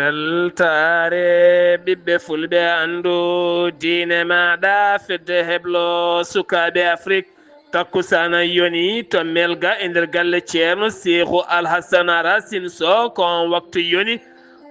weltare ɓiɓɓe fulɓe andu diine maɗa fedde heblo sukaɓe afrique takkusana yoni to melga e nder galle ceerno Cheikhou Alhassane Racine Sow kon waktu yoni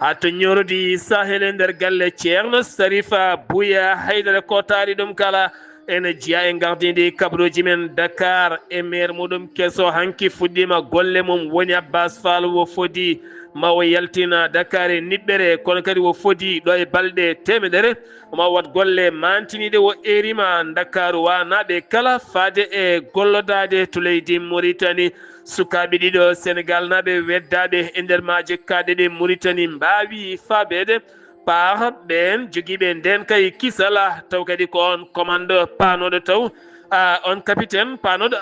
ha to ñorodi sahel e nder galle ceerno Sarifa Bouya haydara ko taari ɗum kala ene jiya e gardidi kabaruji men Dakar e maire muɗum kesso hanki fuɗɗima golle mum woni Abbas Fall wo fodi mawo yaltina Dakar e niɓɓere kono kadi wo fodi ɗo e balɗe temedere ma wat golle mantiniɗe wo erima Dakaru wanaɓe kala faade e gollodade to leydi Mauritanie sukaɓe ɗiɗo Sénégal naɓe weddaɓe e nder maaje kaɗeɗe Mauritanie mbawi fabede par ɓen joguiɓe nden kay kisala taw kadi ko on commande panoɗo taw on capitaine panoɗo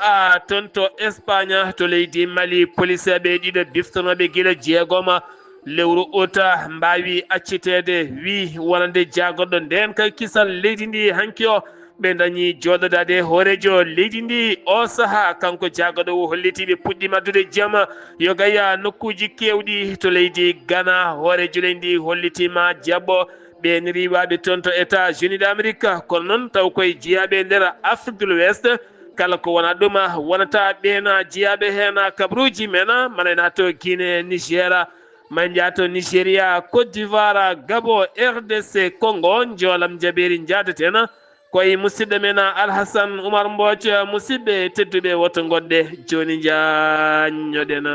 toon to Espagne to leydi Mali police ɓe ɗiɗo biftonoɓe guila jeegoma lewru ota mbawi accitede wi wonande jagoɗɗo nden kay kisal leydi ndi hanki o ɓe dañi joɗodade hoorejo leydi ndi o saaha kanko jagoɗo o hollitiɓe puɗɗima addude jaama yo gaya nokkuji kewɗi to leydi Ghana hoorejo leydi ndi hollitima jabɓo ɓen riwaɓe toon to États-Unis d'Amérique kono noon taw koye jeeyaɓe nder Afrique de l'Ouest kala ko wona ɗum wonata ɓena jeeyaɓe hen kabaruji men manayna to Guinée Nigéria manja to Nigéria Côte d'Ivoire Gabon RDC Congo jolam jaɓeri jadeten koye musidɗo men Alhassane Oumar Mbodj musidɓe tedduɓe woto goɗɗe joni jañoɗen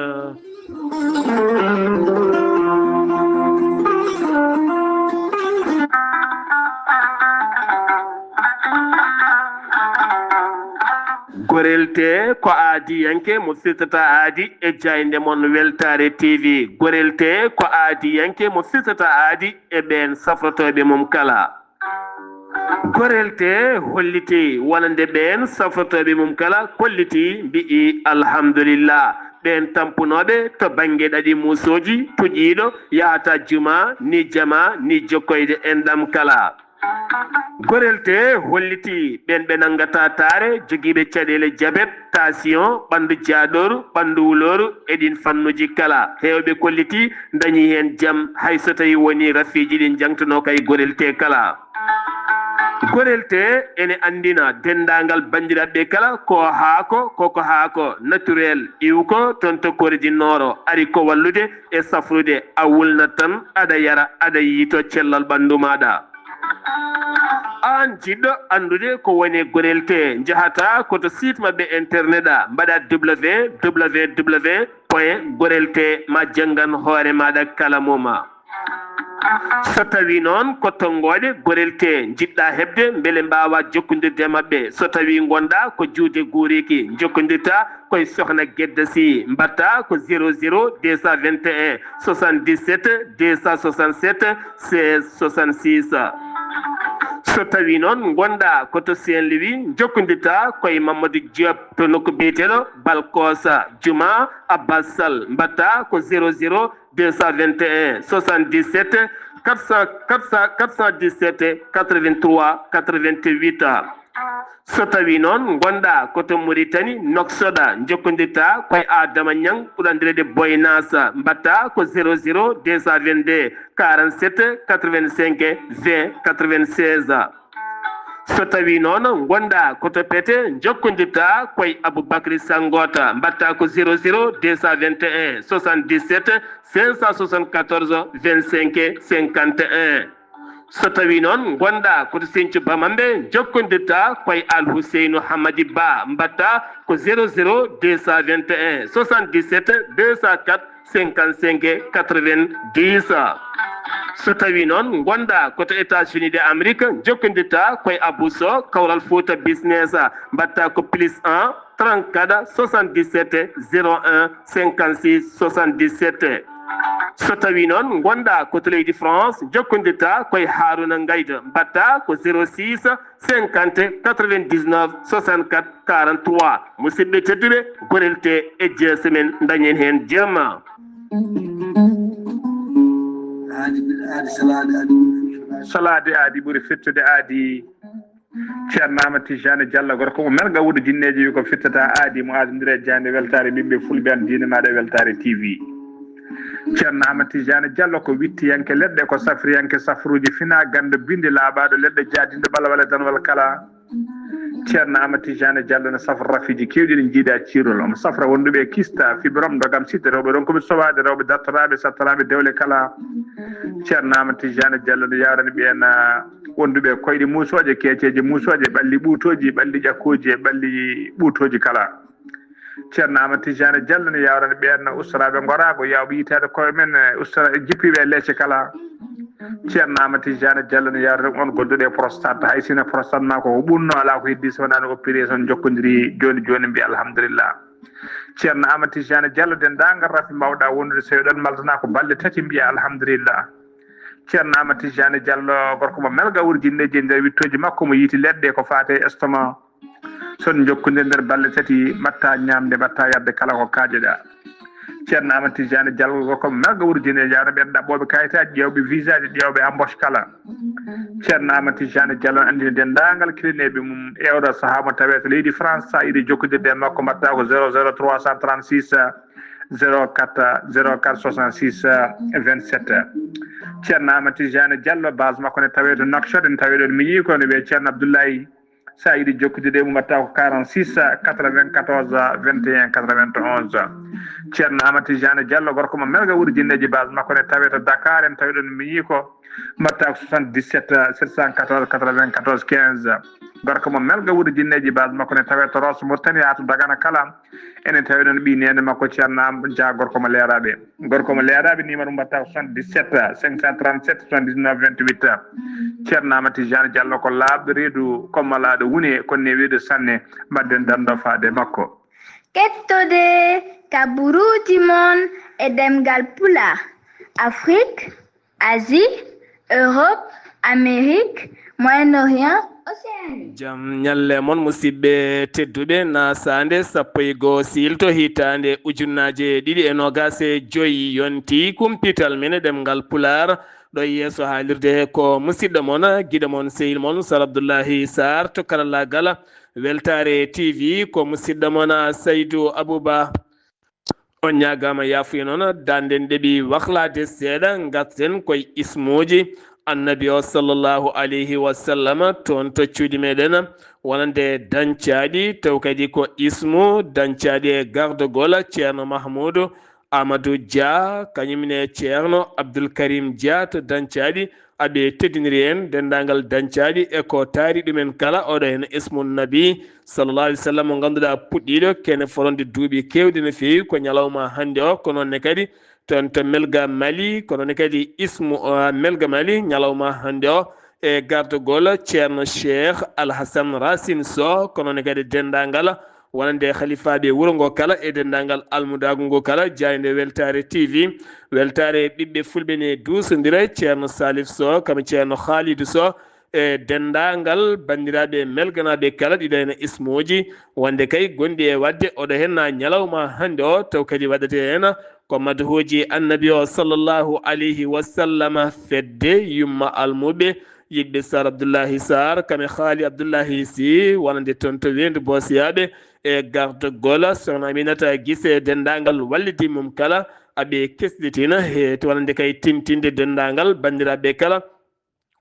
gorelte ko aadi yanke mo firtata aadi e jayde mon weltare TV gorelte ko aadi yanke mo firtata aadi e ɓen safrotoɓe mum kala gorelte holliti wonande ɓen safrotoɓe mum kala kolliti mbi'i alhamdulillah ɓen tampunoɓe to banggue ɗaɗi musoji puƴƴiɗo yahata juma ni jama ni jokkoyde enɗam kala gorelte holliti ɓen ɓe nangata taare joguiɓe caɗele diabète tension ɓandu jaaɗoru ɓandu wuloru eɗin fannuji kala hewɓe kolliti dañi hen jaam hay so tawi woni rafiji ɗin jangtuno kay gorelte kala gorelte ene andina dendagal bandiraɓe kala ko haako koko haako naturel iwko toon to kordi noro ari ko wallude e safrude a wulnat tan aɗa yara aɗa yiito cellal ɓandu maɗa an jiɗɗo andude ko woni gorelte jahata koto site mabɓe internet mbaɗa www.gorelte ma janggan hoore maɗa kala moma so tawi noon ko tonggode gorelte jiɗɗa hebde beele mbawa jokkodirde mabɓe so tawi gonɗa ko juude guuriki jokkodirta koye sohna Guedda Sy mbatta ko 00 221 77 267 16 66 so tawi noon gonɗa koto Saint-Louis jokkodirta koye Mamadou Diop to nokku biyeteɗo Balkosa Juma Abbas Sall mbatta ko 00 221 77 417 83 88 so tawi noon gonɗa koto Mauritanie Noksoɗa jokkodirta koye Adama Niang ɓuurandirede Boynasa mbatta ko 00 222 47 85 20 96 so tawi noon gonɗa koto Pété jokkodirta koye Aboubacry Sangota mbatta ko 00 221 77 574 25 51 so tawi noon gonɗa koto Sinthiou Bamambé jokkodirta koye Alhousseynou Hamady Ba mbatta ko 00 221 77 204 55 90 so tawi noon gonɗa koto États-Unis d'Amérique jokkodirta koye Abou Sow Kawral Fouta Business mbatta ko +1 34 77 01 56 77 so tawi noon gonɗa koto leydi France jokkodirta koye Harouna Ngayda mbatta ko 06 50 99 64 43 musidɓe tedduɓe gorelte e jeese men dañen hen jamma salade aadi ɓuuri firtude aadi ceerno Amadou Tijani Diallo gorko ko merga wuuɗo jinneji wi ko firtata aadi mo adodiri e jande weltare ɓiɓɓe fulɓe an diine maɗa weltare TV ceerno Amadou Tidiane Diallo ko wittiyanke leɗɗe ko safriyanke safruji fina ganda bindi laaɓaɗo leɗɗe jaadinde bala wala danwal kala ceerno Amadou Tidiane Diallo ne safra rafiji kewɗi ɗi jiiɗa cirol omo safra wonduɓe kista fibrom dogam sidde rewɓe ɗon komi sowaade rewɓe dartoraɓe sattanaɓe dewle kala ceerno Amadou Tidiane Diallo no yawrani ɓen wonduɓe koyɗe musoje keeceje musoje ɓalli ɓuutoji ɓalli ƴakkoji e ɓalli ɓuutoji kala ceerno Amadou Tidiane Diallo no yawrani ɓen ustaraɓe gorago yawɓe yitede koye men ustara jippiɓe leecce kala ceerno Amadou Tidiane Diallo no yawrani on gonduɗe e prostate hay sino prostate ma ko ɓurno ala ko heddi so wonani opération jokkodiri joni joni mbiya alhamdulillah ceerno Amadou Tidiane Diallo dendagal rafi mbawɗa wondude so ɗon maltana ko balɗe tati mbiya alhamdulillah ceerno Amadou Tidiane Diallo gorko mo melga wurjinneji e nder wittoji makko mo yiiti leɗɗe ko fate estomac son jokkude nder balɗe tati mbatta ñamde mbatta yadde kala ko kaajeɗa ceerno Amadou Tidiane Diallo gorko mo melga wurjinneji yawno ɓen ɗaɓɓoɓe kayitaji ƴewɓe visa ji ƴewɓe embauche kala ceerno Amadou Tidiane Diallo andini dendagal kilineɓe mum ewɗo saaha mo tawe to leydi France sa yiiɗi jokkodirde makko mbatta ko 00 336 04 04 66 27 ceerno Amadou Tidiane Diallo base makko ne tawe to Nouakchott ne tawe ɗon miñi ko ne wiye ceerno Abdoulaye sa yiiɗi jokkude mo mbatta ko 46 94 21 91 ceerno Amadou Tidiane Diallo gorko mo melga wurjinneji base makko ne tawe to Dakar en tawi ɗon miñi ko mbatta ko 77 714 94 15 gorko mo melga wurjinneji base makko ne tawe to Rosso Mauritanie ha to Dagana kala enen tawi ɗon ɓi nene makko ceerno Dia gorko mo leeraɓe numéro mbatta ko 77 537 79 28 ceerno Amadou Tidiane Diallo ko laaɓɗo reedu kommalaɗo wune konne wiide sanne mbadden dando faade makko kettode kaburuji mon e demgal pula Afrique Asie Europe Amérique Moyen-Orient Océanie jam ñalle mon musidɓe tedduɓe nasande sappo e goho silto hitande ujunnaje ɗiɗi e nogase joyi yonti kumpital men ɗemgal pular ɗo yeeso haalirde he ko musidɗo mon guiɗo mon sehil mon Sar Abdoullahi Sarr to karallagal weltare TV ko musidɗo mon Saydou Abouba on ñagama yafuya noon danden ɗeɓi wahlade seeɗa gatten koye ismuji annabi o sallllahu alayhi wa sallam toon to cuuɗi meɗen wonande dañcaɗi taw kadi ko ismu dañcaɗi e gardegol ceerno Mahmoudou Amadou Dia kañumne ceerno Abdoul Karim Dia to dañcaɗi aɓe teddiniri en dendagal dañcaɗi e ko taari ɗumen kala oɗo hen ismu nabi sallallah alih w sallam mo ganduɗa puɗɗiɗo kene foronde duuɓi kewɗi no fewi ko ñalawma hande o ko nonne kadi toon to Melga Mali ko noon kadi ismu Melga Mali ñalawma hande o e gardegol ceerno Cheikh Alhassane Racine Sow ko noon kadi dendagal wonande khalifaɓe wuuro ngo kala e dendagal almudagu ngo kala jayde weltare TV weltare ɓiɓɓe fulɓe ne dusodira ceerno Salif Sow kam ceerno Khalidou Sow e dendagal bandiraɓe melganaɓe kala ɗiɗo hen ismuji wonde kay gonɗi e wadde oɗo hen ñalawma hande o taw kadi waɗete hen ko madhuji annabi o sallllahu alayhi wa sallam fedde yumma almuɓe yiɗɓe Sar Abdoullahi Sarr kame Haali Abdoullahi Sy wonande toon to wendu Bosiyaɓe e gardegol sohna Aminata Guissé dendagal wallidi mum kala aɓe kesɗitina he to wonande kay tintinde dendagal bandiraɓe kala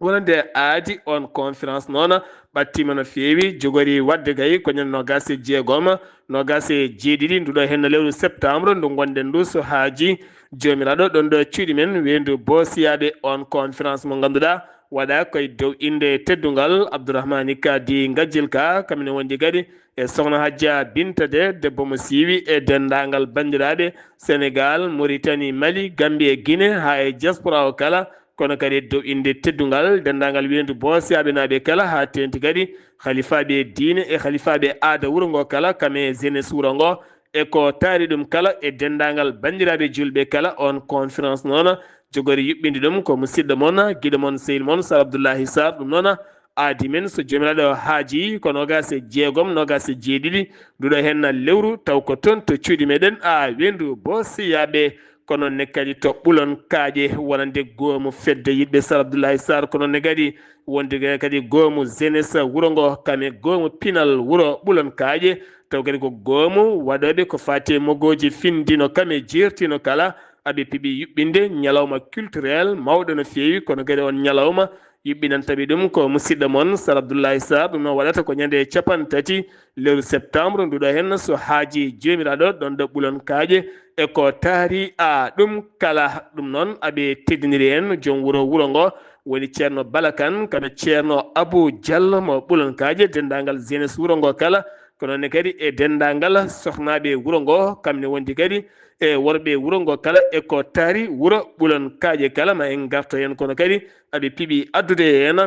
wonande aadi on conférence noon ɓattima no feewi jogori wadde kay ko ñande nogas e jeegom nogas e jeeɗiɗi nduɗo henno lewru septembre ndu gonɗen ndu so haaji jomiraɗo ɗon ɗo cuuɗi men wendu Bosiyaɓe on conférence mo ganduɗa waɗa koye dow inde teddugal Abdourahmani Kadi Gajjil Ka kamine wondi kadi e sohna Hadja Binta de debbo mo siiwi e dendagal bandiraɓe Sénégal Mauritanie Mali Gambie e Guinée ha e diaspora o kala kono kadi dow inde teddugal dendagal wiyendu Bosiyaɓe naaɓe kala ha tenti kadi halifaɓe diine e halifaɓe aada wuuro ngo kala kame jeunesse wuuro ngo e ko taari ɗum kala e dendagal bandiraɓe julɓe kala on conférence noon jogori yuɓɓinde ɗum ko musidɗo moon guiɗo moon sehil moon Sar Abdoullahi Sarr ɗum noon aadi men so jomiraɗo haaji ko nogas e jeegom nogas e jeeɗiɗi nduɗo hen lewru taw ko toon to cuuɗi meɗen wendu Bosiyaɓe kono ne kadi to ɓulon kaaƴe wonande goomu fedde yiɗɓe Sar Abdoullahi Sarr kono ne kadi wonde kadi goomu jeunesse wuuro ngo kame goomu pinal wuuro ɓulon kaaƴe taw kadi ko goomu waɗoɓe ko fati moggoji findino kame jirtino kala aɓe piɓi yuɓɓinde ñalawma culturel mawɗo no feewi kono kadi on ñalawma yuɓɓinantaɓe ɗum ko musidɗo moon Sar Abdoullahi Sarr ɗum noon waɗata ko ñande 30 lewru septembre nduɗo hen so haaji jomiraɗo ɗon ɗo ɓulon kaaƴe e ko taari ɗum kala ɗum noon aɓe teddiniri en joom wuro ngo woni ceerno Bala Kane kaɓe ceerno Abou Diallo mo ɓulon kaaƴe dendagal jeunesse wuro ngo kala ko noonne kadi e dendagal sohnaɓe wuro ngo kamne wondi kadi e worɓe wuro ngo kala e ko taari wuro ɓulon kaaƴe kala ma en garto hen kono kadi aɓe piiɓi addude hen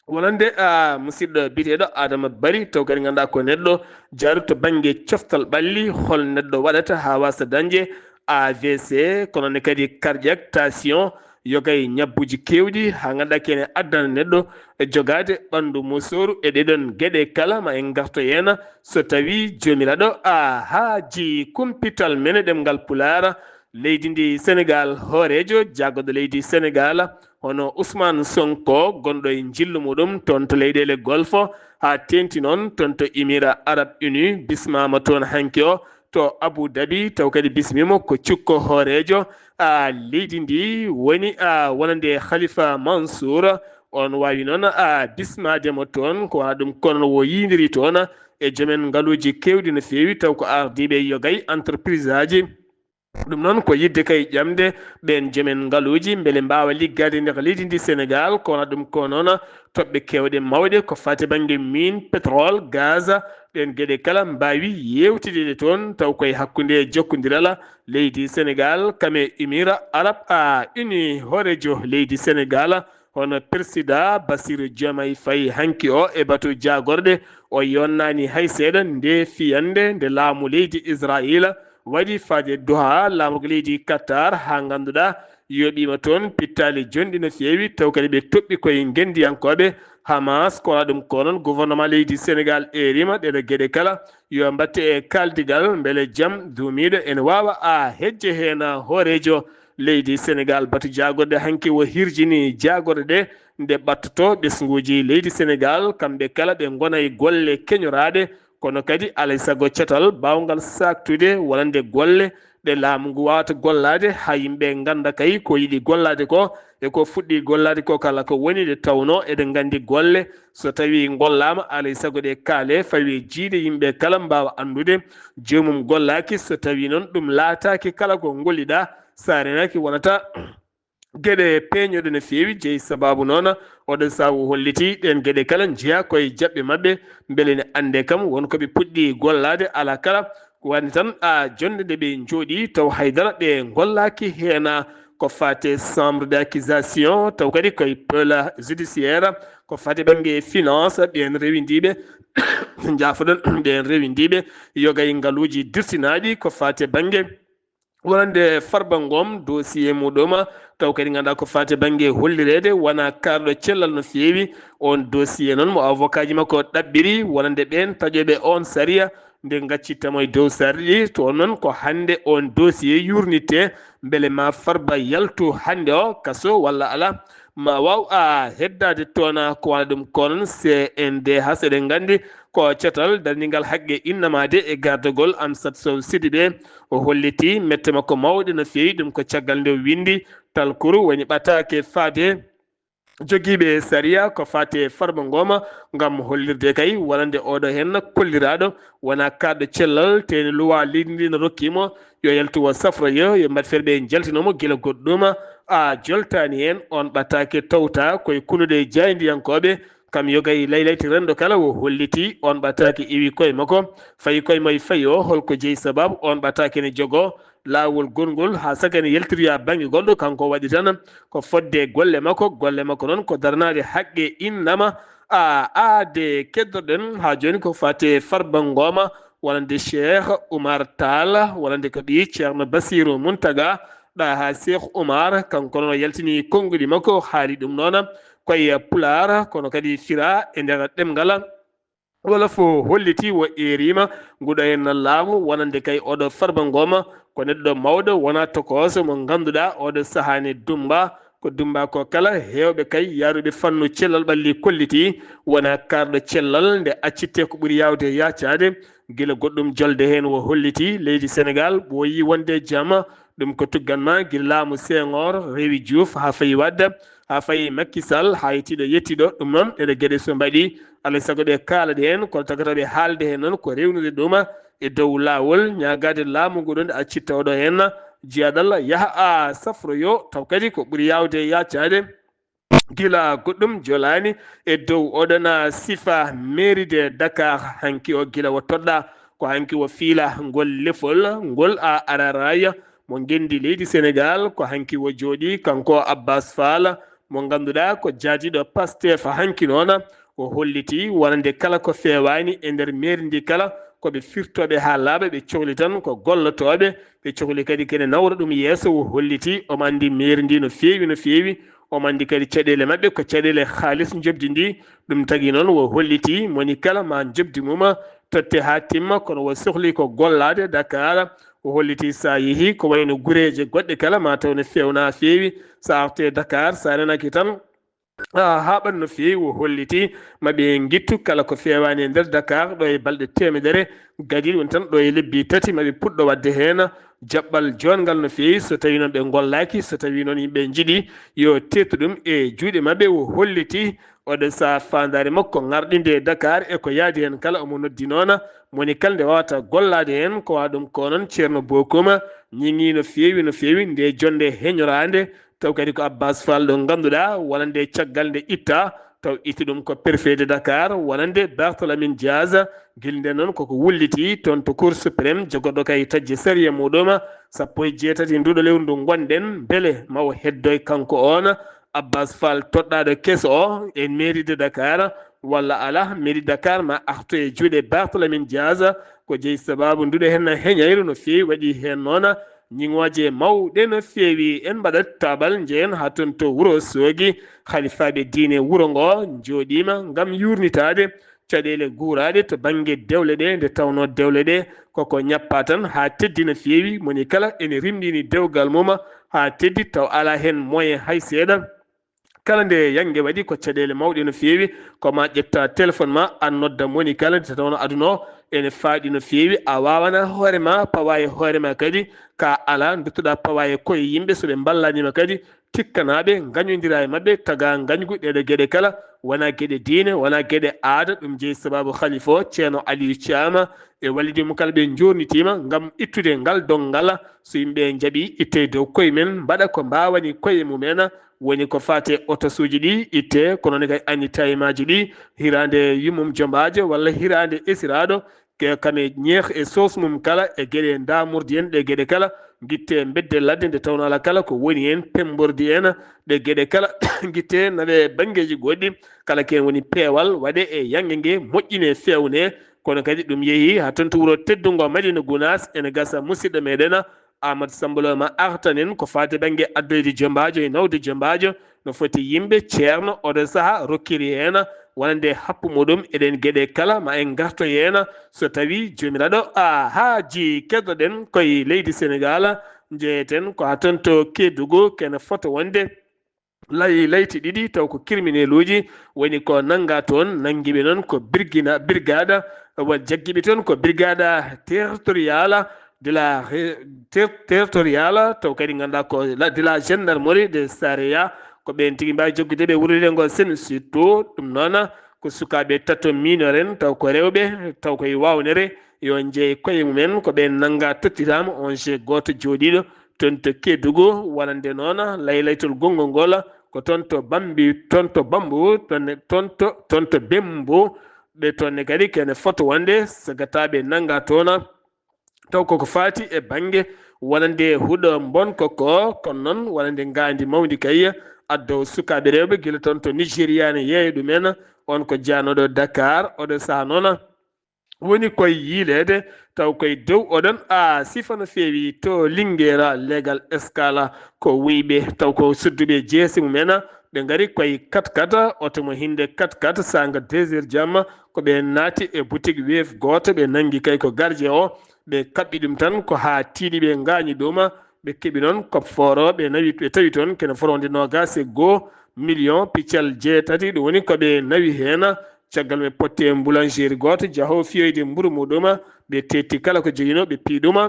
wonande musidɗo biteɗo Adama Bari taw kadi ganduɗa ko neɗɗo jaaru to banggue coftal ɓalli hol neɗɗo waɗata ha wasa dañde AVC kono ne kadi cardiaque tension yogay ñabbuji kewɗi ha ganduɗa kene addana neɗɗo e jogade ɓandu musoru e ɗeɗon gueɗe kala ma en garto hen so tawi jomiraɗo haaji kumpital men ɗemgal Pulaar leydi ndi Sénégal hoorejo jaggoɗo leydi Sénégal hono Ousmane Sonko gonɗo e jillu muɗum toon to leyɗele golfo ha tenti noon toon to Émirats Arabes Unis bismama toon hanki o to Abu Dhabi taw kadi bismimo ko cukko hoorejo leydi ndi woni wonande Khalifa Mansour on wawi noon bismademo toon ko wona ɗum kono wo yidiri toon e joomen ngaaluji kewɗi no fewi taw ko ardiɓe yogay entreprise aji ɗum noon ko yidde kay ƴamde ɓen joomen ngaaluji beele mbawa liggade nder leydi ndi Sénégal ko wona ɗum ko noon toɓɓe kewɗe mawɗe ko fati banggue mine pétrole gaz ɗen gueɗe kala mbawi yewtideɗe toon taw koye hakkude jokkodiral leydi Sénégal kame Émirats Arabes Unis hoorejo leydi Sénégal hono président Bassirou Diomaye Faye hanki o e batu jagorɗe o yonnani hay seeɗa nde fiyande nde laamu leydi Israël waɗi faade Doha laamugo leydi Qatar ha ganduɗa yoɓima toon pittali jonɗi no fewi taw kadi ɓe toɓɓi koye gendiyankoɓe Hamas ko waɗa ɗum ko noon gouvernement leydi Sénégal erima ɗeɗo gueɗe kala yo mbatte e kaldigal beele jaam duumiɗo ene wawa hejje hen hoorejo leydi Sénégal batu jagorɗe hanki wo hirjini jagorɗe ɗe nde ɓattoto ɓesguji leydi Sénégal kamɓe kala ɓe gona e golle keñoraɗe kono kadi alay saago cetal bawgal saktude wonande golle ɗe laamu ngu wawata gollade ha yimɓe ganda kay ko yiiɗi gollade ko e ko fuɗɗi gollade ko kala ko woni ɗe tawno eɗen gandi golle so tawi gollama alay saago ɗe kaale fawi jiide yimɓe kala mbawa andude jomum gollaki so tawi noon ɗum laataki kala ko golliɗa sa renaki wonata gueɗe peñoɗe no fewi jeeyi sababu noon oɗon sawu holliti ɗen gueɗe kala jeeya koye jaɓɓe mabɓe beele ne ande kam wonkoɓe puɗɗi gollade ala kala wani tan jonde nde ɓe jooɗi taw haydara ɓe gollaki hen ko fate chambre d' accusation taw kadi koye pole judiciaire ko fate banggue finance ɓen rewindiɓe jafoɗon ɓen rewindiɓe yogay ngaaluji dirtinaɗi ko fate banggue wonande Farba Ngom dossier muɗum taw kadi ganduɗa ko fate banggue hollirede wona karɗo cellal no fewi on dossier noon mo avocat ji makko ɗaɓɓiri wonande ɓen taƴoɓe on saria nde gaccittamo e dow sarɗi to noon ko hande on dossier yurnite beele ma Farba yaltu hande o kaso walla ala ma waw heddade toon ko wona ɗum ko noon CNDH eɗen gandi ko cetal darningal haqqe innamade e gardegol Amsatou Sow Sidibé o holliti mette makko mawɗe no fewi ɗum ko caggal nde windi talkuru woni ɓatake faade jogiiɓe saria ko fate Farba Ngom ngam hollirde kay wonande oɗo hen kolliraɗo wona kadɗo cellal teni luwa leydi ndi no rokkimo yo yaltu o safroyo yo mbat feere ɓe jaltinomo guila goɗɗum joltani hen on ɓattake tawta koye kunude jaydiyankoɓe kam yogay laylayti rendo kala o holliti on ɓattake iwi koye makko fayi koye moye fayi o holko jeeyi sababu on ɓattake ne jogo lawol gongol ha sagane yaltiriya banggue goɗɗo kanko waɗi tan ko fodde golle makko noon ko darnade haqqe innama aade keddoɗen ha joni ko fate Farba Ngom wonande Cheikh Oumar Tall wonande ko ɓi ceerno Bassirou Mountaga ɗa ha Cheikh Oumar kanko noon yaltini konnguli makko haali ɗum noon koye Pulaar kono kadi fira e nder ɗemgal wala fo holliti wo erima nguɗo hen laamu wonande kay oɗo Farba Ngom ko neɗɗo mawɗo wona tokoso mo ganduɗa oɗo sahani Dumba ko Dumba ko kala hewɓe kay yaruɓe fannu cellal ɓalli kolliti wona karɗo cellal nde accitte ko ɓuuri yawde yacade guila goɗɗum jolde hen wo holliti leydi Sénégal ɓooyi wonde jaam ɗum ko tugganma gillaamu Senghor Rewi Diouf ha fayi wadda ha fayi Macky Sall ha yettiɗo yettiɗo ɗum noon ɗeɗe gueɗe so mbaɗi alay saago ɓe kaalaɗe hen kono tagata ɓe haalde hen noon ko rewnude ɗuma e dow lawol ñagade laamu ngu ɗon nde accit tawɗo hen jiyaɗal yaaha a safroyo taw kadi ko ɓuuri yawde yaccade gila goɗɗum jolani e dow oɗon sifa mairie de Dakar hanki o gila wo toɗɗa ko hanki wo fiila ngol lefol ngol a araraya mo gendi leydi Sénégal ko hanki wo jooɗi kanko Abbas Fall mo ganduɗa ko jaadiɗo Pastef hanki noon o holliti wonande kala ko fewani e nder mairie ndi kala koɓe firtoɓe ha laaɓa ɓe cohli tan ko gollotoɓe ɓe cohli kadi kene nawra ɗum yeeso o holliti omo andi mairie ndi no fewi omo andi kadi caɗele mabɓe ko caɗele haalis jobdi ndi ɗum tagui noon wo holliti moni kala ma jobdi mum totte ha timma kono wo sohli ko gollade Dakar o holliti sa yeehi ko wayno guureje goɗɗe kala ma taw ne fewna fewi sa arte Dakar sa renaki tan haɓan no fewi o holliti maɓe guittu kala ko fewani e nder Dakar ɗo e balɗe temedere gadi woni tan ɗo e lebbi tati maɓe puɗɗo wadde hen jaɓɓal jongal no fewi so tawi noon ɓe gollaki so tawi noon yimɓe jiiɗi yo tettu ɗum e juuɗe mabɓe o holliti oɗo sa fandare makko garɗinde Dakar e ko yaadi hen kala omo noddi noon moni kala nde wawata gollade hen ko wa ɗum ko noon ceerno Bokum ñiŋi no fewi nde jonde heñorade taw kadi ko Abbas Fall ɗo ganduɗa wonande caggal nde itta taw itti ɗum ko préfet de Dakar wonande Barthélémy Dias guilde noon koko wulliti toon to Cour suprême jogoɗo kay tajji sériya muɗum 17 nduɗo lewru ndu gonɗen beele mawo heddoy kanko on Abbas Fall toɗɗaɗo keso o e mairie de Dakar walla ala mairie Dakar ma artu e juuɗe Barthélémy Dias ko jeeyi sababu nduɗo hen heñayru no fewi waɗi hen noon ñiŋoje mawɗe no fewi en mbaɗat tabal jeen ha toon to Wourossogui halifaɓe diine wuuro ngo jooɗima gam yurnitade caɗele guuraɗe to banggue dewle ɗe nde tawno dewle ɗe koko ñappa tan ha teddi no fewi moni kala ene rimɗini dewgal mum ha teddi taw ala hen moyen hay seeɗa kala nde yangue waɗi ko caɗele mawɗe no fewi koma ƴetta téléphone ma an nodda moni kala nde tawno aduna ene faaɗi no fewi a wawana hoorema pawa e hoorema kadi ka ala duttoɗa pawa e koye yimɓe soɓe ballanima kadi tikkanaɓe gañodira e mabɓe taga gañgu ɗeɗo gueɗe kala wona gueɗe diine wona gueɗe aada ɗum jeeyi sababu khalifa o ceerno Aliou Thiam e wallidimo kala ɓe jornitima gam ittude ngal dongal so yimɓe jaaɓi itte dow koye men mbaɗa ko mbawani koye mumen woni ko fate otosuji ɗi itte kono ne kay anni tayimaji ɗi hirande yummum jombajo walla hirande esiraɗo kame ñeeh e sos mum kala e gueɗe damurdi en ɗe gueɗe kala guitte bedde ladde nde tawno ala kala ko woni hen pembordi en ɗe gueɗe kala guitte nawe banggueji goɗɗi kala ken woni peewal waɗe e yangue gue moƴƴine fewne kono kadi ɗum yeehi ha tonto wuuro teddugo Madina Gounass ene gasa musidɗo meɗen Amadou Sambolo ma artanen ko fate banggue addoyde jombajo e nawde jombajo no foti yimɓe ceerno oɗo saaha rokkiri hen wonande happu muɗum eɗen gueɗe kala ma en garto hen so tawi jomiraɗo haaji keddoɗen koye leydi Sénégal jeeyeten ko ha toon to Kédougou kene foto wonde layti ɗiɗi taw ko criminel uji woni ko nanga toon nanguiɓe noon ko brigade won jagguiɓe toon ko brigade territorial de la territorial taw kadi ganduɗa ko de la gendarmerie de Sareya ko ɓen tigui mbawi joggude ɓe wuuride ngo sen surtout ɗum noon ko sukaɓe tatto minoren taw ko rewɓe taw koye wawnere yo jeeye koye mumen ko ɓen nanga tottitama on je goto jooɗiɗo toon to Kédougou wonande noon laytol gongol ngol ko toon to Bambu toon to Bembo ɓe tonne kadi kene foto wonde sagataɓe nanga toon taw koko fati e banggue wonande huuɗo bonkoko kono noon wonande gandi mawdi kay addow sukaɓe rewɓe guila toon to Nigéria ne yeeya ɗumen on ko janoɗo Dakar oɗo saaha noon woni koye yiilede taw koye dow oɗon sifa no fewi to Linguére légal escala ko wuyɓe taw ko sudduɓe jeesi mumen ɓe gari koye 4x4 oto mo hinde 4x4 sanga 2 heures jamma ko ɓe naati e boutique Wave goto ɓe nangui kay ko gardien o ɓe kaɓɓi ɗum tan ko ha tiiɗi ɓe gañi ɗum ɓe keeɓi noon COP foro ɓe tawi toon kene foronde nogas e 1 million piccal jeetati ɗum woni koɓe nawi hen caggal ɓe potte boulangerie goto jaaho fiyoyde mburu muɗum ɓe tetti kala ko joguino ɓe piiɗuma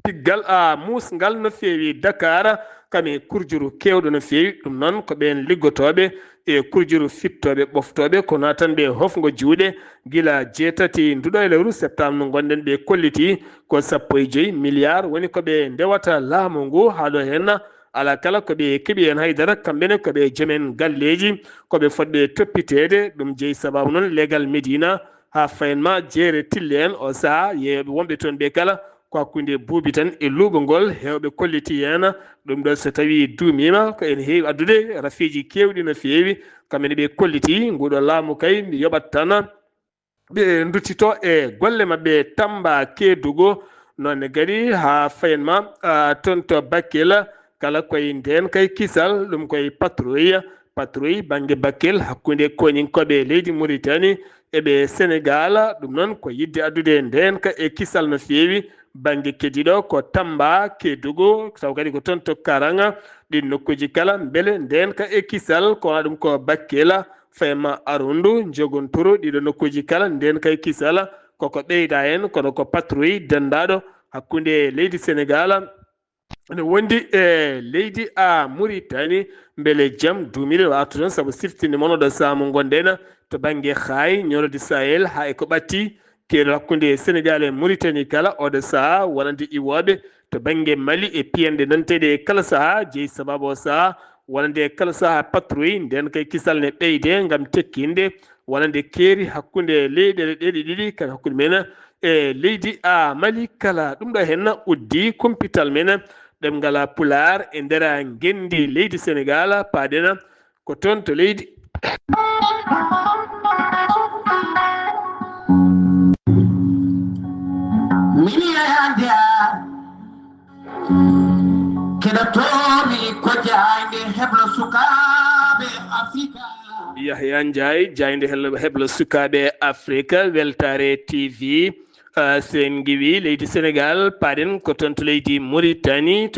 tiggal musgal no feewi Dakar kame kurjuru kewɗo no feewi ɗum noon ko ɓen liggotoɓe e kurjuru fittoɓe ɓoftoɓe ko natan ɓe hofgo juuɗe gila 7 nduɗo e lewru septembre no gonɗen ɓe kolliti ko 15 milliard woni koɓe ndewata laamu ngu haɗo hen ala kala koɓe keeɓi hen haydara kamɓene koɓe joomen galleji koɓe fotɓe toppitede ɗum jeeyi sababu noon leegal Médina ha fayenma jeere tille en o saaha yeeyoɓe wonɓe toon ɓe kala ko hakkude buubi tan e luuɓogol hewɓe kolliti hen ɗum ɗo so tawi duumima ko ene heewi addude rafiji kewɗi no feewi kamɓene ɓe kolliti nguɗo laamu kay mi yoɓat tan ɓe duttito e golle mabɓe Tamba Kédougou nonne kadi ha fayenma toon to Bakel kala koye nden kay kisal ɗum koye patrouille banggue Bakel hakkude koñinkoɓe leydi Mauritanie eɓe Sénégal ɗum noon ko yidde addude nden ka e kisal no feewi banggue keddiɗo ko Tamba Kédougou taw kadi ko toon to Karanga ɗin nokkuji kala beele nden ka e kisal ko ɗum ko Bakel fayma Arundu jogontoro ɗiɗo nokkuji kala nden kay kisal koko ɓeyda hen kono ko patrouille dendaɗo hakkude leydi Sénégal ne wondi e leydi Mauritanie beele jaam duumire watu toon saabu siftinde mono ɗo saamu gonɗen to banggue Haay ñorode Sahel ha e ko ɓatti keeɗo hakkude Sénégal e Mauritanie kala oɗo saaha wonande iwoɓe to banggue Mali e piyande nanteɗe kala saaha jeeyi sababu o saaha wonande kala saaha patrouille nden kay kisal ne ɓeyde gam tekkinde wonande keeri hakkude leyɗele ɗeɗe ɗiɗi kadi hakkude men e leydi Mali kala ɗum ɗo hen uddi kumpital men ɗemgal Pulaar e nder gendi leydi Sénégal paaɗen ko toon to leydi Yahya Ndiaye jayde heblo sukaɓe Afrique Weltare TV sen giwi leydi Sénégal paaɗen ko toon to leydi Mauritanie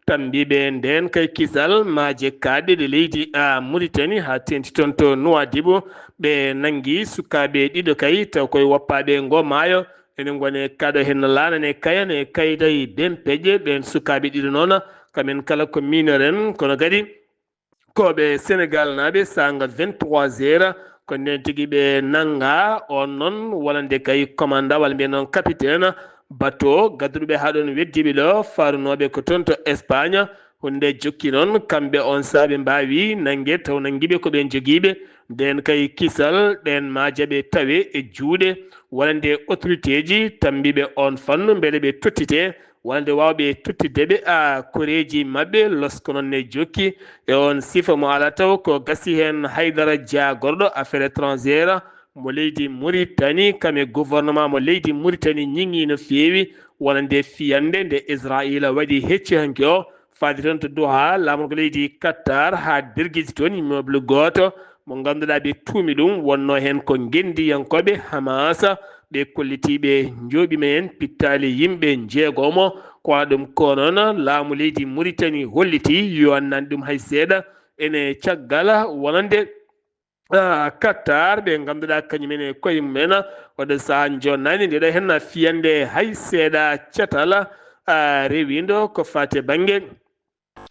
tambiɓe nden kay kisal maaje kaɗɗe ɗe leydi Mauritanie ha tenti toon to Nouadhibou ɓe nangi sukaɓe ɗiɗo kay taw koye woppaɓe ngo maayo enen gone kaɗo hen lanane kayan e kaydayi Bempeƴe ɓen sukaɓe ɗiɗo noon kamen kala ko minoren kono kadi koɓe Sénégal naɓe sanga 23 heures ko nden tigui ɓe nanga on noon wonande kay commandant walla mbiyen noon capitaine bateau gadduɗoɓe ha ɗon weddiɓe ɗo farunoɓe ko toon to Espagne hunde jokki noon kamɓe on saaɓe mbawi nangue taw nanguiɓe koɓe joguiɓe nden kay kisal ɗen majaɓe tawe e juuɗe wonande autorité ji tambiɓe on fannu beele ɓe tottite wonande wawɓe tottideɓe koreji mabɓe losko noon ne jokki e on sifa mo ala taw ko gasi hen Haydara Dia gorɗo affaire étrangère mo leydi Mauritanie kame gouvernement mo leydi Mauritanie ñiŋi no feewi wonande fiyande nde Israila waɗi hecci hanki o faade toon to Doha laamu ko leydi Qatar ha derguiji toon immeuble goto mo ganduɗa ɓe tuumi ɗum wonno hen ko gendiyankoɓe Hamas ɓe kollitiɓe jooɓima hen pittali yimɓe jeegomo ko ɗum ko noon laamu leydi Mauritanie holliti yo annani ɗum hay seeɗa ene caggal wonande Qatar ɓe ganduɗa kañumen e koye mumen oɗo saaha jonnani ndeɗo hen fiyande hay seeɗa catal rewido ko fate banggue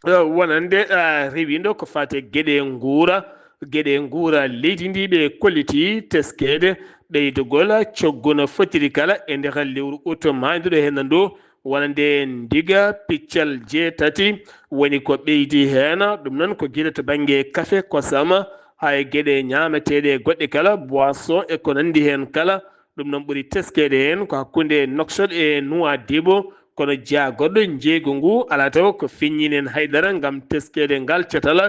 wonande rewido ko fate gueɗe guura leydi ndi ɓe kolliti teskede ɓeydogol coggu no fotiri kala e nder lewru août mayduɗo hen ndu wonande ndiga piccal 7 woni ko ɓeydi hen ɗum noon ko guila to banggue café kosam hay gueɗe ñameteɗe goɗɗe kala boisson e ko nandi hen kala ɗum noon ɓuuri teskede hen ko hakkude Nouakchott e Nouadhibou kono jaagoɗɗo jeygu ngu ala taw ko feññinen haydara gam teskede ngal catal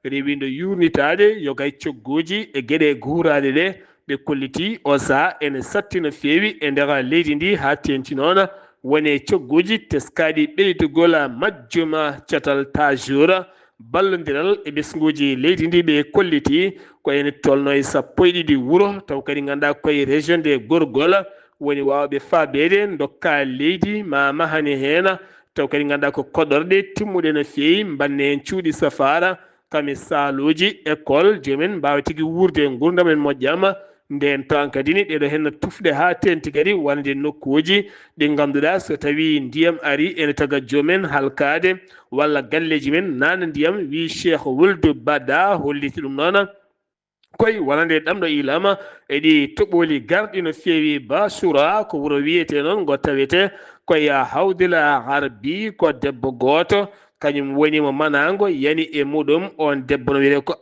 rewido yurnitade yogay cogguji e gueɗe guuraɗe ɗe ɓe kolliti o saaha ene satti no feewi e nder leydi ndi ha tenti noon woni cogguji teskaɗi ɓeydugol majjuma catal tajour ballodiral e ɓesguji leydi ndi ɓe kolliti ko ene tolno e 12 wuuro taw kadi ganduɗa koye région de Gorgol woni wawɓe faabede dokka leydi ma mahani hen taw kadi ganduɗa ko koɗorɗe timmuɗe no feewi banne hen cuuɗi safara kami saaluji école jomumen mbawa tigui wurde gurdam en moƴƴama nden tan kadi ni ɗeɗo henno tufde ha tenti kadi wonde nokkuji ɗi ganduɗa so tawi ndiyam ari ene taga jomen halkade walla galleji men nana ndiyam wi Cheikh Wuld Bada holliti ɗum noon koye wonande ɗamɗo ilama eɗi toɓoli garɗi no feewi Basura ko wuro wiyete noon ngo tawete koye Hawdila Harbi ko debbo goto kañum woni mo manago yani e muɗum on debbo no wiyete ko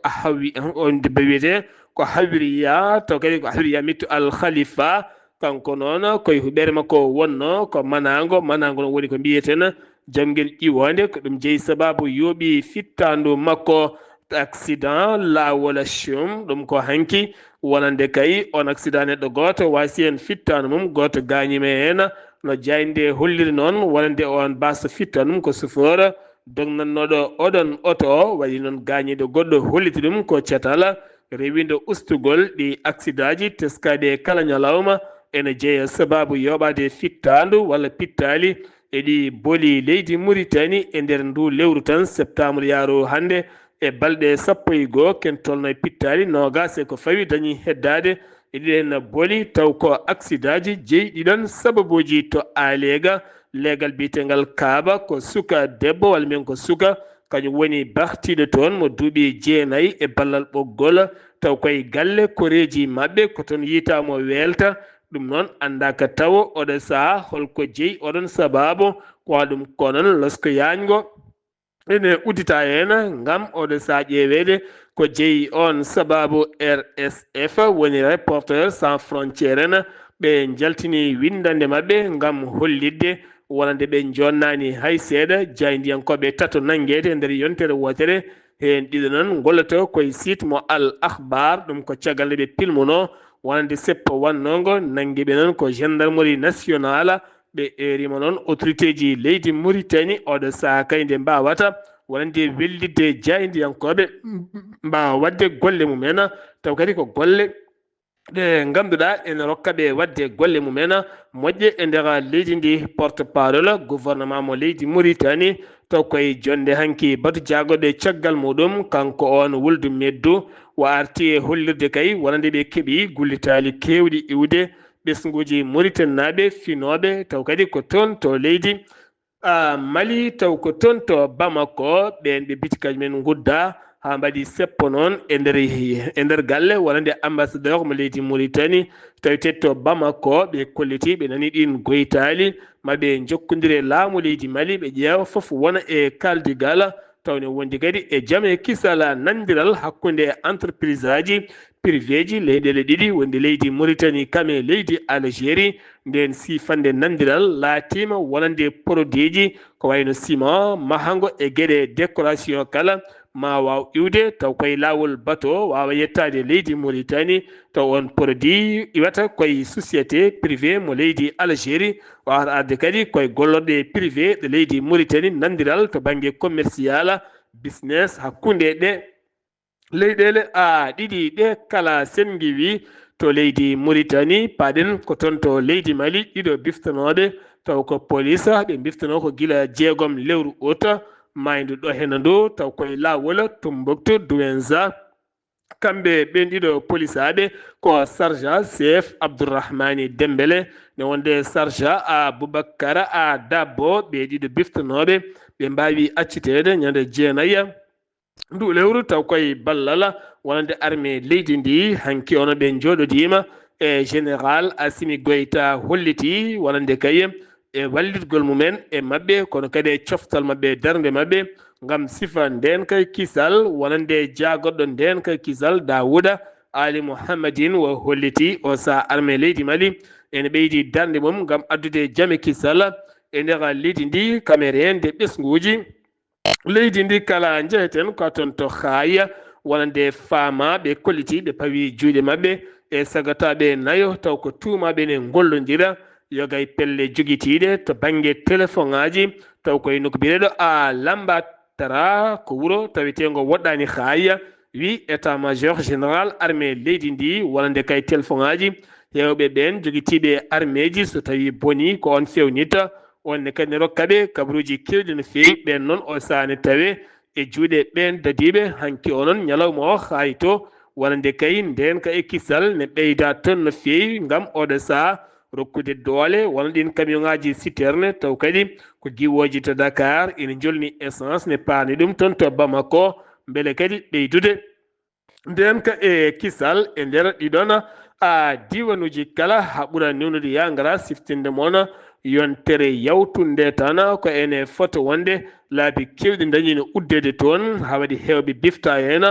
on debbo wiyete ko Hawriya to kadi ko Hawriya mittu Al Khalifa kanko noon koye huɓere makko wonno ko manago no woni ko mbiyeten jamguel ƴiwonde ko ɗum jeeyi sababu yooɓi fittandu makko accident lawol shum ɗum ko hanki wonande kay on accident neɗɗo goto wasi en fittanu mum goto gañima hen no jayde holliri noon wonande on basa fittanum ko chauffeur dognannoɗo oɗon auto o waɗi noon gañiɗo goɗɗo holliti ɗum ko cetal rewindo ustugol ɗi accident ji teskade kala ñalawma ene jeeya sababu yoɓade fittandu walla pittali eɗi booli leydi Mauritanie e nder ndu lewru tan septembre yaaru hande e balɗe 11 ken tolno e pittali nogas e ko fawi dañi heddade e ɗiɗen booli taw ko accident ji jeeyi ɗon sababuji to alega legal bitegal kaaba ko suka debbo walla min ko suka kañum woni bartiɗo toon mo duuɓi 9 e ballal ɓoggol taw koye galle koreji mabɓe ko toon yitamo welta ɗum noon andaka taw oɗo saaha holko jeeyi oɗon sababu ko ɗum ko noon losko yañgo ene uddita hen ngam oɗo saaha ƴeewede ko jeeyi on sababu RSF woni Reporters sans frontiére en ɓe jaltini windande mabɓe ngam hollidde wonande ɓe jonnani hay seeɗa jaydiyankoɓe tato nanguede e nder yontere wotere hen ɗiɗo noon golloto koye site mo Al Akhbar ɗum ko caggal nde ɓe pilmuno wonande seppo wannogo nanguiɓe noon ko gendarmerie nationale ɓe erima noon autorité ji leydi Mauritanie oɗo saaha kay nde mbawata wonande wellidde jaydiyankoɓe mbawa wadde golle mumen taw kadi ko golle ɗe ganduɗa ene rokkaɓe wadde golle mumen moƴƴe e nder leydi ndi porte parole gouvernement mo leydi Mauritanie taw koye jonde hanki batu jagoɗe caggal muɗum kanko on Wuld Meddu o arti e hollirde kay wonande ɓe keeɓi gullitali kewɗi iwde ɓesguji Mauritanie naɓe finoɓe taw kadi ko toon to leydi Mali taw ko toon to Bamako ɓen ɓe biti kañumen gudda ha mbaɗi seppo noon e nder galle wonande ambassadeur mo leydi Mauritanie tawite to Bamako ɓe kolliti ɓe nani ɗin goytali maɓe jokkodire laamu leydi Mali ɓe ƴeewa foof wona e kaldigal tawne wondi kadi e jaame kisala nandiral hakkunde entreprise aji privé ji leyɗele ɗiɗi wonde leydi Mauritanie kame leydi Algérie nden sifande nandiral laatima wonande produit ji ko wayno ciment mahango e gueɗe décoration kala ma waw iwde taw koye lawol bateau wawa yettade leydi Mauritanie taw on produit iwata koye société privé mo leydi Algérie wawata arde kadi koye gollorɗe privé ɗe leydi Mauritanie nandiral to banggue commercial business hakkunde ɗe leyɗele ɗiɗi ɗe kala sen giwi to leydi Mauritanie paɗen ko toon to leydi Mali ɗiɗo biftanoɗe taw ko police ɓe biftano ko guila 6 lewru août maydu ɗo hen ndu taw koye lawol Tombouctou Douenza kamɓe ɓen ɗiɗo police aɓe ko sergent chef Abdourahmani Dembélé ne wonde sergent Aboubacar Dabo ɓe ɗiɗo biftanoɓe ɓe mbawi accitede ñande 9 ndu lewru taw koye ballal wonande armée leydi ndi hanki ono ɓe joɗodima e général Assimi Goïta holliti wonande kay e wallitgol mumen e mabɓe kono kadi e coftal mabɓe darde mabɓe ngam sifa nden kay kisal wonande jagoɗɗo nden kay kisal Dawouda Ali Mouhamadine wo holliti o sa armée leydi Mali ene ɓeydi darde mum ngam addude jaame kisal e nder leydi ndi kamerende ɓesguji leydi ndi kala jeheten ko toon to haaya wonande faama ɓe kolliti ɓe pawi juuɗe mabɓe e sagataɓe nayo taw ko tuumaɓe ne gollodira yogay pelle joguitiɗe to banggue téléphone aji taw koye nokkubireɗo lambatara ko wuuro tawetego woɗɗani haaya wi état major général armée leydi ndi wonande kay téléphone aji hewɓe ɓen joguitiɓe armée ji so tawi boni ko on fewnita onne kadi ne rokkaɓe kabaruji kewɗi no fewi ɓen noon o sane tawe e juuɗe ɓen dadiɓe hanki onon ñalawma o hay to wonande kay nden ka e kisal ne ɓeyda ton no feewi ngam oɗo saha rokkude doole wona ɗin camion ngaji citerne taw kadi ko giwoji to Dakar ina jolni essence ne paani ɗum toon to Bamako beele kadi ɓeydude nden ka e kisal e nder ɗiɗon diwanuji kala ha ɓuura newnude yangara siftinde moon yontere yawtunde tan ko ene fota wonde laabi kewɗi dañi no uddede toon ha waɗi hewɓe bifta hen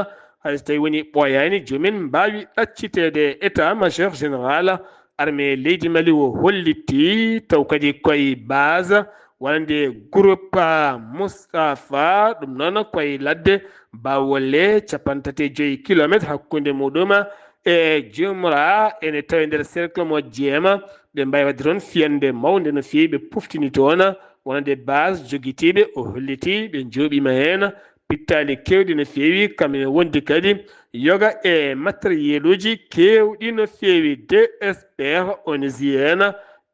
hayso tawi woni ɓooyani jomin mbawi ɗaccitede état majeur général armée leydi Mali o holliti taw kadi koye base wonande groupe Moustapha ɗum noon koye ladde Bawolle 35 kilométre hakkude muɗum e Jumra ene tawi nder cercle mo jeema ɓe mbawi wadde toon fiyande mawde no fewi ɓe puftini toon wonande base joguitiɓe o holliti ɓe jooɓima hen pittali kewɗi no fewi kamɓe wondi kadi yoga e matériel uji kewɗi no fewi DSPR onesi hen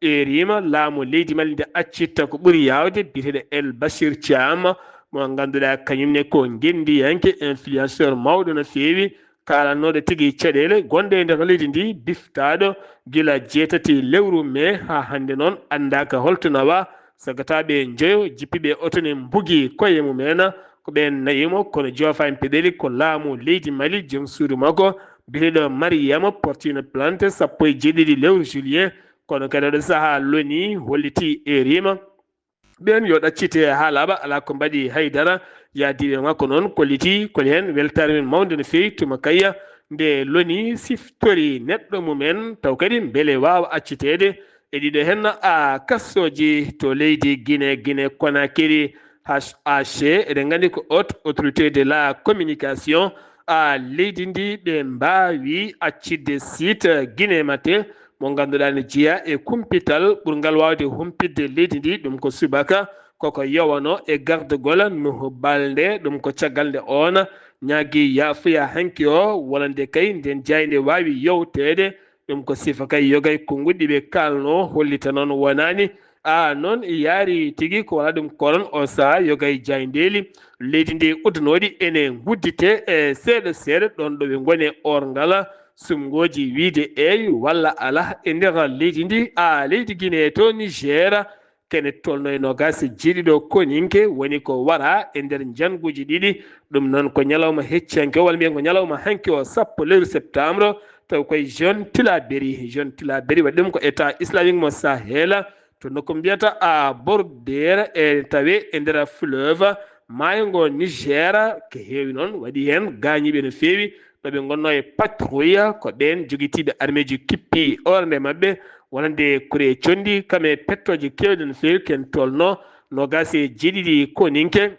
e rima laamu leydi Mali nde accitta ko ɓuuri yawde biteɗo El Bachir Thiam mo ganduɗa kañumne ko gendiyanke influenceur mawɗo no fewi kalannoɗo tigui caɗele gonɗe e nder leydi ndi biftaɗo gila 7 lewru mai ha hande noon andaka holto nawa sagataɓe jeeyo jippiɓe oto ne mbugui koye mumen ko ɓen nayimo kono joofani peɗeli ko laamu leydi Mali joom suudu makko biteɗo Mariama portino plante 17 lewru juillet kono kadi oɗo saaha loni holliti e rima ɓen yo ɗaccite ha laaɓa ala ko mbaɗi haydara yaadiɓe makko noon kolliti koli hen weltare men mawde no fewi tuma kayya nde loni siftori neɗɗo mumen taw kadi beele wawa accitede e ɗiɗo hen kassoji to leydi Guinée Conakry HAC eɗen gandi ko haute autorité de la communication leydi ndi ɓe mbawi accidde site Guinée Matin mo ganduɗa ne jeeya e kumpital ɓurgal wawde humpidde leydi ndi ɗum ko subaka koko yowano e gardegol no balde ɗum ko caggal nde on ñaagui yafuya hanki o wonande kay nden jayde wawi yowtede ɗum ko sifa kay yogay ko goɗɗiɓe kalno hollita noon wonani noon yaari tigui ko wona ɗum koron o saaha yogay jayndeli leydi ndi uddunoɗi ene guddite e seeɗa seeɗa ɗon ɗo ɓe gone orgal sumgoji wiide eyi walla ala e nder leydi ndi leydi Guinée to Niger kene tolno e nogas jeeɗiɗo koninke woni ko wara e nder janguji ɗiɗi ɗum noon ko ñalawma heccanke walla mbiyen ko ñalawma hanki o 10 lewru septembre taw koye jeune Tillabéri waɗi ɗum ko état islamique mo Sahel to nokko mbiyata bordere e tawe e nder fleuve maayo ngo Niger ko heewi noon waɗi hen gañiɓe no fewi ɗoɓe gonno e patrouille ko ɓen joguitiɓe armée ji kippi ornde mabɓe wonande kure condi kame pettoje kewɗe no fewi ken tolno nogas e jeeɗiɗi koninke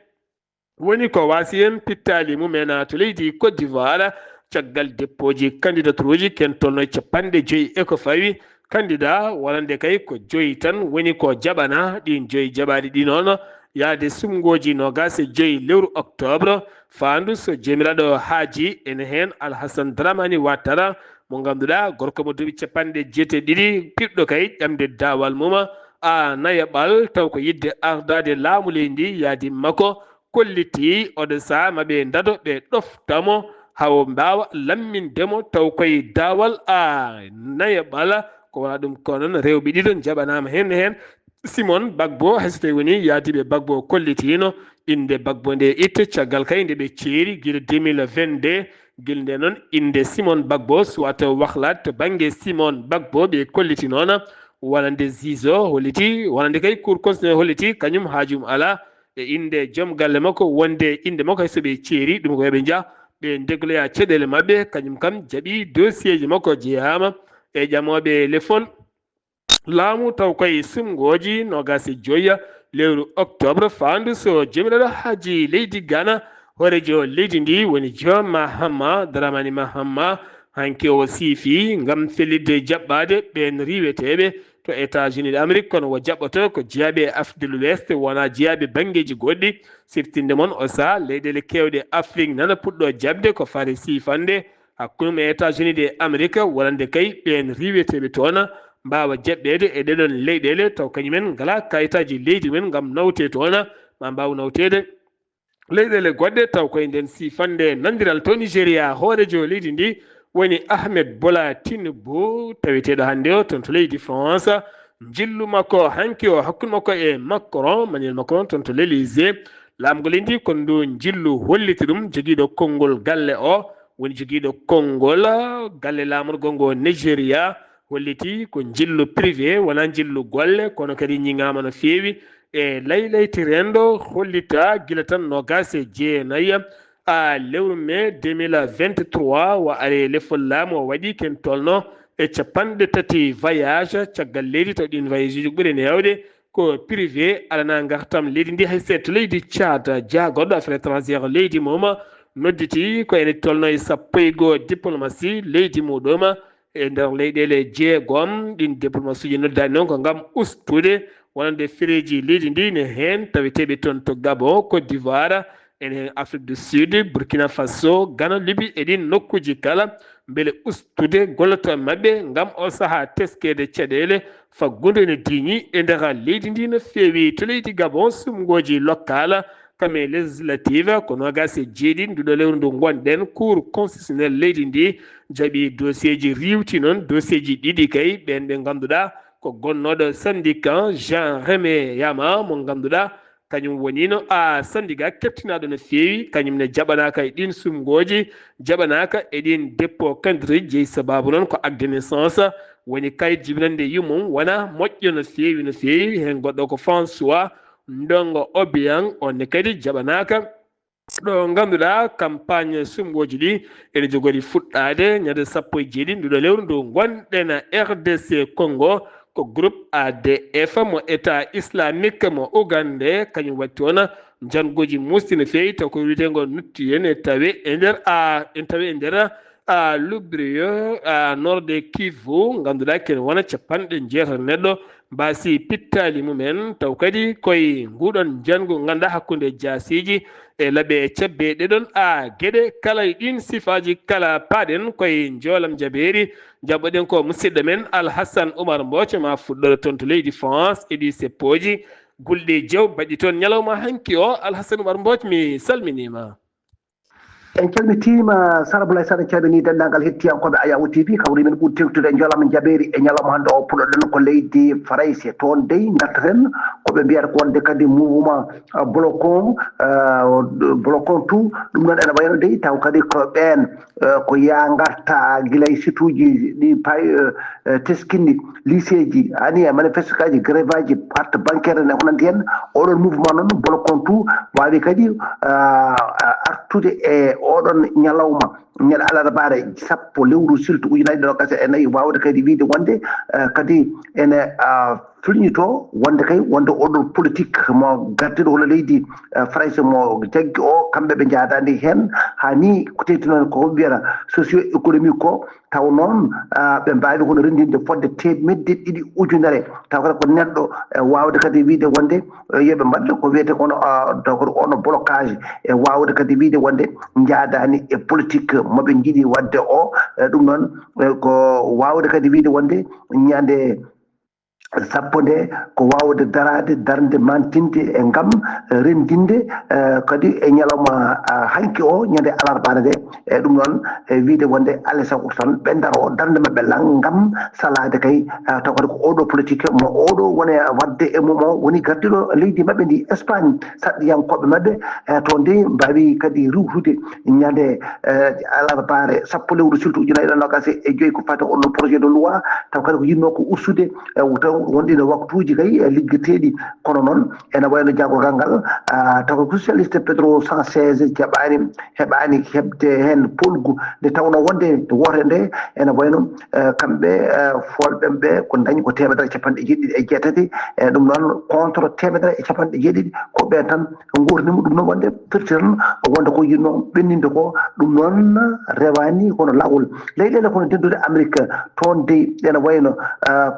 woni ko wasi hen pittali mumen to leydi Côte d'Ivoire caggal déppoji candidature uji ken tolno 50 e ko fawi candidat wonande kay ko 5 tan woni ko jaɓana ɗin 5 jaɓaɗi ɗi noon yaade sumgoji nogas e 5 lewru octobre fandu so jomiraɗo haaji ene hen Alhassane Dramani Ouattara mo ganduɗa gorko mo duuɓi 72 piɗɗo kay ƴamde dawal mum nayaɓal taw ko yidde ardade laamu leydi ndi yaadi makko kolliti oɗo saaha maɓe dado ɓe ɗoftamo hawo mbawa lammindemo taw koye dawal nayaɓal ko wona ɗum ko noon rewɓe ɗiɗo jaɓanama hen Simone Bagbo hayso tawi woni yaadiɓe Bagbo kollitino inde Bagbo nde itte caggal kay nde ɓe ceeri guila 2022 guila nde noon inde Simone Bagbo suwata wahlade to banggue Simone Bagbo ɓe kolliti noon wonande Zizo holliti wonande kay cour constitutionnel holliti kañum haajum ala e inde joom galle makko wonde inde makko hayso ɓe ceeri ɗum ko yoɓe jaa ɓe degloya caɗele mabɓe kañum kam jaaɓi dossier ji makko jeeyama e ƴamoɓe lefol laamu taw koye sumgoji nogas e 5 lewru octobre fandu so jomiraɗo haaji leydi Ghana horejo leydi ndi woni John Mahama Dramani Mahama hanki o siifi ngam fellidde jaɓɓade ɓen riweteɓe to États-Unis d'Amérique kono o jaɓɓoto ko jeeyaɓe Afrique de l'Ouest wona jeeyaɓe banggueji goɗɗi siftinde moon o saaha leyɗele kewɗe Afrique nana puɗɗo jabde ko fare siifande hakkude e États-Unis d'Amérique wonande kay ɓen riweteɓe toon mbawa jaɓɓede e ɗeɗon leyɗele taw kañumen ngala kayitaji leydi men ngam nawte toon ma mbaw nawtede leyɗele goɗɗe taw koye nden sifande nandiral to Nigéria hoorejo leydi ndi woni Ahmed Bola Tinubu taweteɗo hannde o toon to leydi France jillu makko hanki o hakkude makko e Macron Emmanuel Macron toon to l'Élysée laamgol ndi kono ndu jillu holliti ɗum jogiiɗo konngol galle o woni jogiiɗo konngol galle laamorgo ngo Nigéria holliti ko jillu privé wona jillu golle kono kadi ñiŋama no feewi e laylaytirendo hollita gila tan nogas e jeenayyi lewru mai 2023 wa are lefol laamu o waɗi ken tolno e capanɗe tati voyage caggal leydi taw ɗin voyage uji ɓuuri ne yawde ko privé alana gartam leydi ndi hay seeto leydi Tchad jaagoɗɗo affaire étrangére leydi mum nodditi ko ene tolno e sappo e goo diplomatie leydi muɗum e nder leyɗele jeegom ɗin diplomatie uji noddani noon ko gam ustude wonande fereji leydi ndi ne hen taweteɓe toon to Gabon Côte d'Ivoire ene Afrique du Sud Burkina Faso Ghana Libye e ɗin nokkuji kala beele ustude golloto mabɓe gam o saaha teskede caɗele faggude ne diñi e nder leydi ndi no feewi to leydi Gabon sumgoji local kame législative ko nogas e jeeɗiɗi nduɗo lewru ndu gonɗen cour constitutionnel leydi ndi jaaɓi dossier ji riwti noon dossier ji ɗiɗi kay ɓen ɓe ganduɗa ko gonnoɗo syndicat Jean Rémy Yama mo ganduɗa kañum wonino syndicat kettinaɗo no feewi kañum ne jaɓanaka e ɗin sumgoji jaɓanaka e ɗin dépôt candidature jeeyi sababu noon ko acte de naissance woni kayit jibinande yummum wona moƴƴo no feewi hen goɗɗo ko François Ndongo Obiang onne kadi jaɓanaka ɗo ganduɗa campagne sumgoji ɗi ene jogori fuɗɗade ñande 17 nduɗo lewru ndu gonɗen RDC Congo ko groupe ADF mo état islamique mo Ougandais kañum watti toon jangoji musti no feewi taw ko wiyetego nutti en tawe e nder Lubrio nord Kivu ganduɗa kene wona capanɗe jeetato neɗɗo mbasi pittali mumen taw kadi koye nguɗon jango ganduɗa hakkude jasiji e laaɓe cebbe ɗeɗon gueɗe kala e ɗin sifaji kala paaɗen koye joolam jabeeri jaɓɓoɗen ko musidɗo men Alhassane Oumar Mbodj ma fuɗɗoro toon to leydi France e ɗi seppoji gulɗe jew baɗɗi toon ñalawma hanki o Alhassane Oumar Mbodj mi salminima. en calmitima Saraboulaye Sane calmini dendagal hettiyankoɓe Ayawu TV kawri men ɓuuri tengtude e joolam jaɓeeri e ñalawma hannde o puɗɗoɗen ko leydi Farayse toon dey gartaten koɓe mbiyata ko wonde kadi mouvement bloquant tout ɗum noon ene wayno dey taw kadi ko ɓen ko ya garta guilay site uji ɗi teskinɗi lycée ji ani e manifeste kaji grève aji parte bancaire ne honanti hen oɗon mouvement noon bloquant tout wawi kadi artude e oɗon ñalawma ñande alarbaare sappo lewru siltu ujunaaje nogas e nayi wawde kadi wiide wonde kadi ene firñito wonde kay wonde oɗon politique mo gardiɗo hono leydi Farayse mo jaggi o kamɓe ɓe jaadandi hen ha ni ko teyti noon ko wiyata socio économique ko taw noon ɓe mbawi hono rendinde fodde temedde ɗiɗi ujunere taw kadi ko neɗɗo wawde kadi wiide wonde yoɓe mbaɗɗe ko wiyete kono taw ono blocage e wawde kadi wiide wonde jaadani e politique moɓe jiiɗi wadde o ɗum noon ko wawde kadi wiide wonde ñande sappo nde ko wawde darde mantinde e gam rendinde kadi e ñalawma hanki o ñande alarbaare nde e ɗum noon wiide wonde alay sago tan ɓe daro darde mabɓe gam salade kay taw kadi ko oɗo politique mo oɗo woni wadde e mum o woni gardiɗo leydi mabɓe ndi Espagne saɗɗiyankoɓe mabɓe to nde mbawi kadi riwtude ñande alarbaare sappo lewru siltu ujunaaje nogas e joyyi ko fati onno projet de loi taw kadi ko yinno ko ustude taw wonɗino waktuji kay liggeteɗi kono noon ene wayno jagorgal ngal taw ko socialiste Pedro Sanchez heɓani heɓde hen polgu nde tawno wonde wote nde ene wayno kamɓe folɓe ɓe ko dañi ko 1jeɗiɗi e ɗum noon contre 1jeɗiɗi ko ɓen tan gurdima ɗum noon wonde firti tan wonde ko yinno ɓenninde ko ɗum noon rewani kono lawol leyɗele kono dendude Amérique toon dey ene wayno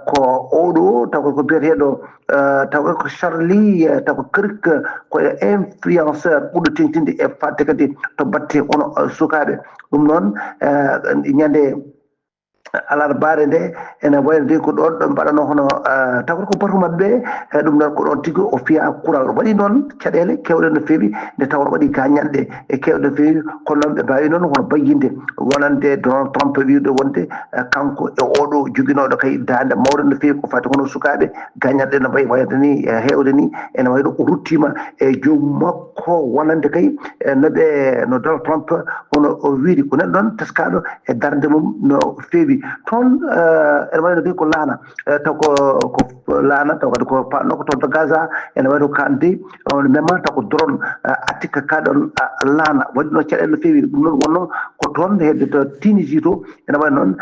ko oɗo taw ko biyeteɗo taw ko Charlie taw ko Kirk ko influenceur ɓurɗo tengtinde e fadde kadi to batte ono sukaɓe ɗum noon ñande alarbaare nde ene wayno ko ɗon ɗon mbaɗano hono tawata ko batu maɓɓe ɗum noon ko ɗon tigi o fiya courant waɗi noon caɗele kewɗe no feewi nde tawno waɗi gañanɗe e kewɗe no feewi kono noon ɓe mbawi noon hono bayyinde wonande Donald Trump wiide wonde kanko e oɗo joguinoɗo kay dande mawde no feewi ko fati hono sukaɓe gañanɗe no mbayi wayde ni hewde ni ene wayno o ruttima e joomum makko wonande kay no Donald Trump hono o wiiri ko neɗɗo ɗon teskaɗo e darde mum no feewi toon ene wayno kay ko laana taw ko laana taw kadi ko panno ko toon to Gaza ene wayno kande on mema taw ko drone attika kaɗon laana waɗi no caɗele no feewi ɗum noon wonno ko toon hedde to Tunisie to ene wayno noon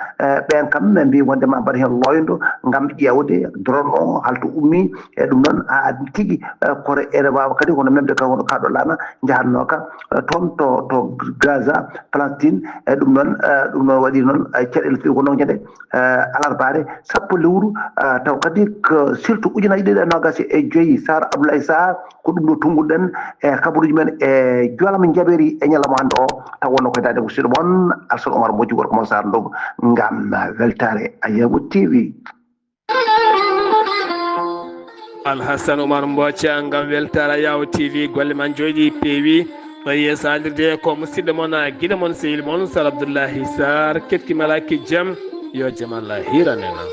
ɓen kam ɓe mbi wondema mbaɗa hen loyndo ngam ƴewde drone o halto ummi e ɗum noon ha tigui koto ene wawa kadi hono memde ka hono kaɗo laana jahanno ka toon to Gaza Palestine e ɗum noon waɗi noon caɗele feewi ko noon ñande alarbare sappo lewru taw kadi ko surtout ujunaji ɗiɗi e nogas e joyyi Sara Abdoulaye Sarr ko ɗum ɗo tungguɗen e kabaruji men e jolama jaɓeri e ñalawma hande o taw wonno koye dade musidɗo moon Alassane Oumar Modji gorko mo Sarr Ndong ngam weltare Ayawu TV. Alhassane Oumar Mbocca ngam weltare Ayawu TV golle man jooɗi peewi o yeesadirde ko musidɗo moon guiɗo moon sehil moon Sara Abdoullahi Sarr kettimalaki jaam yo jaam Allah hiranena.